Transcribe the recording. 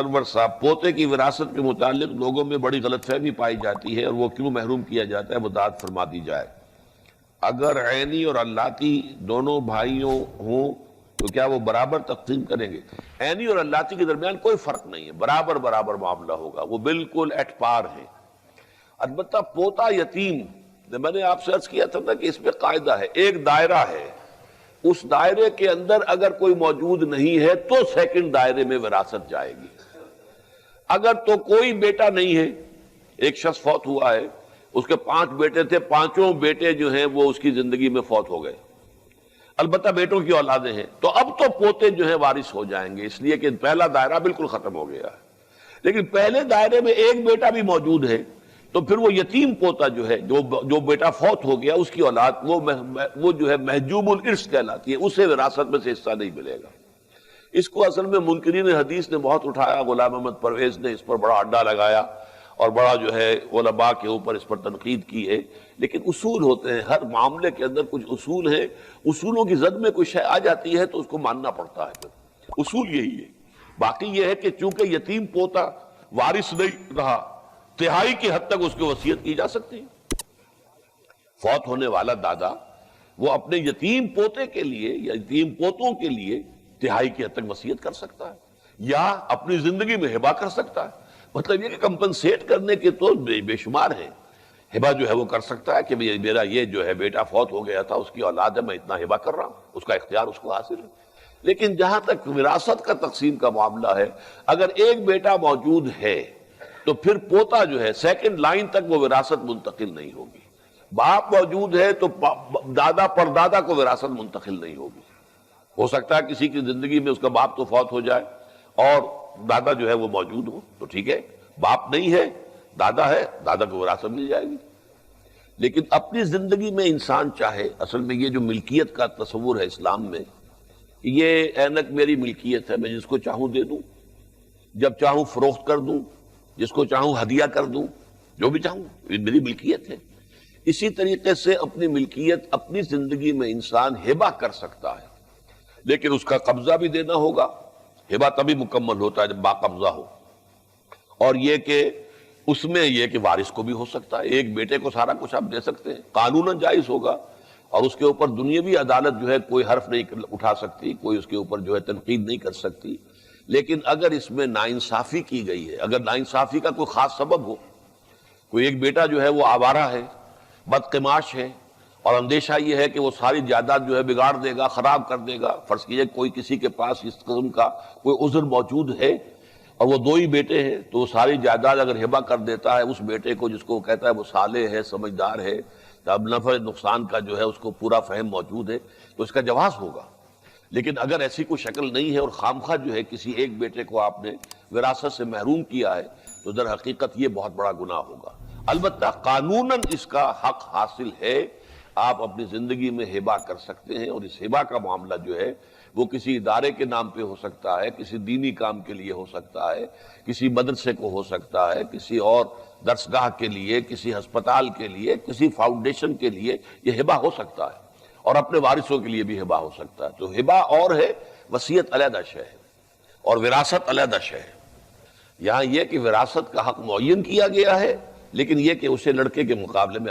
انور صاحب، پوتے کی وراثت کے متعلق لوگوں میں بڑی غلط فہمی پائی جاتی ہے اور وہ کیوں محروم کیا جاتا ہے، وضاحت فرما دی جائے۔ اگر عینی اور اللاتی دونوں بھائیوں ہوں تو کیا وہ برابر تقسیم کریں گے؟ عینی اور اللاتی کے درمیان کوئی فرق نہیں ہے، برابر برابر معاملہ ہوگا، وہ بالکل ایٹ پار ہیں۔ البتہ پوتا یتیم، میں نے آپ سے عرض کیا تھا نا کہ اس میں قاعدہ ہے، ایک دائرہ ہے، اس دائرے کے اندر اگر کوئی موجود نہیں ہے تو سیکنڈ دائرے میں وراثت جائے گی۔ اگر تو کوئی بیٹا نہیں ہے، ایک شخص فوت ہوا ہے، اس کے 5 بیٹے تھے، 5 بیٹے جو ہیں وہ اس کی زندگی میں فوت ہو گئے، البتہ بیٹوں کی اولادیں ہیں، تو اب تو پوتے جو ہیں وارث ہو جائیں گے، اس لیے کہ پہلا دائرہ بالکل ختم ہو گیا ہے۔ لیکن پہلے دائرے میں ایک بیٹا بھی موجود ہے تو پھر وہ یتیم پوتا جو ہے، جو بیٹا فوت ہو گیا، اس کی اولاد وہ جو ہے محجوب الارث کہلاتی ہے، اسے وراثت میں سے حصہ نہیں ملے گا۔ اس کو اصل میں منکرین حدیث نے بہت اٹھایا، غلام احمد پرویز نے اس پر بڑا اڈا لگایا اور بڑا جو ہے علماء کے اوپر اس پر تنقید کی ہے، لیکن اصول ہوتے ہیں، ہر معاملے کے اندر کچھ اصول ہیں، اصولوں کی زد میں کوئی شے آ جاتی ہے تو اس کو ماننا پڑتا ہے، پھر اصول یہی ہے۔ باقی یہ ہے کہ چونکہ یتیم پوتا وارث نہیں رہا، تہائی کی حد تک اس کی وصیت کی جا سکتی ہے۔ فوت ہونے والا دادا وہ اپنے یتیم پوتے کے لیے یا یتیم پوتوں کے لیے تہائی کی حد تک وصیت کر سکتا ہے یا اپنی زندگی میں ہبہ کر سکتا ہے۔ مطلب یہ کہ کمپنسیٹ کرنے کے تو بے شمار ہیں۔ ہبہ جو ہے وہ کر سکتا ہے کہ میرا یہ جو ہے بیٹا فوت ہو گیا تھا، اس کی اولاد ہے، میں اتنا ہبہ کر رہا ہوں، اس کا اختیار اس کو حاصل ہے۔ لیکن جہاں تک وراثت کا تقسیم کا معاملہ ہے، اگر ایک بیٹا موجود ہے تو پھر پوتا جو ہے سیکنڈ لائن تک وہ وراثت منتقل نہیں ہوگی۔ باپ موجود ہے تو دادا پردادا کو وراثت منتقل نہیں ہوگی۔ ہو سکتا ہے کسی کی زندگی میں اس کا باپ تو فوت ہو جائے اور دادا جو ہے وہ موجود ہو تو ٹھیک ہے، باپ نہیں ہے، دادا ہے، دادا کو وراثت مل جائے گی۔ لیکن اپنی زندگی میں انسان چاہے، اصل میں یہ جو ملکیت کا تصور ہے اسلام میں، یہ اینک میری ملکیت ہے، میں جس کو چاہوں دے دوں، جب چاہوں فروخت کر دوں، جس کو چاہوں ہدیہ کر دوں، جو بھی چاہوں، یہ میری ملکیت ہے۔ اسی طریقے سے اپنی ملکیت اپنی زندگی میں انسان ہبہ کر سکتا ہے، لیکن اس کا قبضہ بھی دینا ہوگا۔ ہبہ تبھی مکمل ہوتا ہے جب باقبضہ ہو، اور یہ کہ اس میں یہ کہ وارث کو بھی ہو سکتا ہے، ایک بیٹے کو سارا کچھ آپ دے سکتے ہیں، قانوناً جائز ہوگا، اور اس کے اوپر دنیاوی عدالت جو ہے کوئی حرف نہیں اٹھا سکتی، کوئی اس کے اوپر جو ہے تنقید نہیں کر سکتی۔ لیکن اگر اس میں ناانصافی کی گئی ہے، اگر ناانصافی کا کوئی خاص سبب ہو، کوئی ایک بیٹا جو ہے وہ آوارہ ہے، بدقماش ہے، اور اندیشہ یہ ہے کہ وہ ساری جائیداد جو ہے بگاڑ دے گا، خراب کر دے گا، فرض کیجئے کوئی کسی کے پاس اس قسم کا کوئی عذر موجود ہے اور وہ 2 ہی بیٹے ہیں، تو وہ ساری جائیداد اگر ہبہ کر دیتا ہے اس بیٹے کو جس کو وہ کہتا ہے وہ صالح ہے، سمجھدار ہے، اب نفع نقصان کا جو ہے اس کو پورا فہم موجود ہے، تو اس کا جواز ہوگا۔ لیکن اگر ایسی کوئی شکل نہیں ہے اور خامخواہ جو ہے کسی ایک بیٹے کو آپ نے وراثت سے محروم کیا ہے، تو در حقیقت یہ بہت بڑا گناہ ہوگا۔ البتہ قانوناً اس کا حق حاصل ہے، آپ اپنی زندگی میں ہبہ کر سکتے ہیں، اور اس ہبہ کا معاملہ جو ہے وہ کسی ادارے کے نام پہ ہو سکتا ہے، کسی دینی کام کے لیے ہو سکتا ہے، کسی مدرسے کو ہو سکتا ہے، کسی اور درسگاہ کے لیے، کسی ہسپتال کے لیے، کسی فاؤنڈیشن کے لیے یہ ہبہ ہو سکتا ہے، اور اپنے وارثوں کے لیے بھی ہبہ ہو سکتا ہے۔ تو ہبہ اور ہے، وصیت علیحدہ شے ہے، اور وراثت علیحدہ شے ہے۔ یہاں یہ کہ وراثت کا حق معین کیا گیا ہے، لیکن یہ کہ اسے لڑکے کے مقابلے میں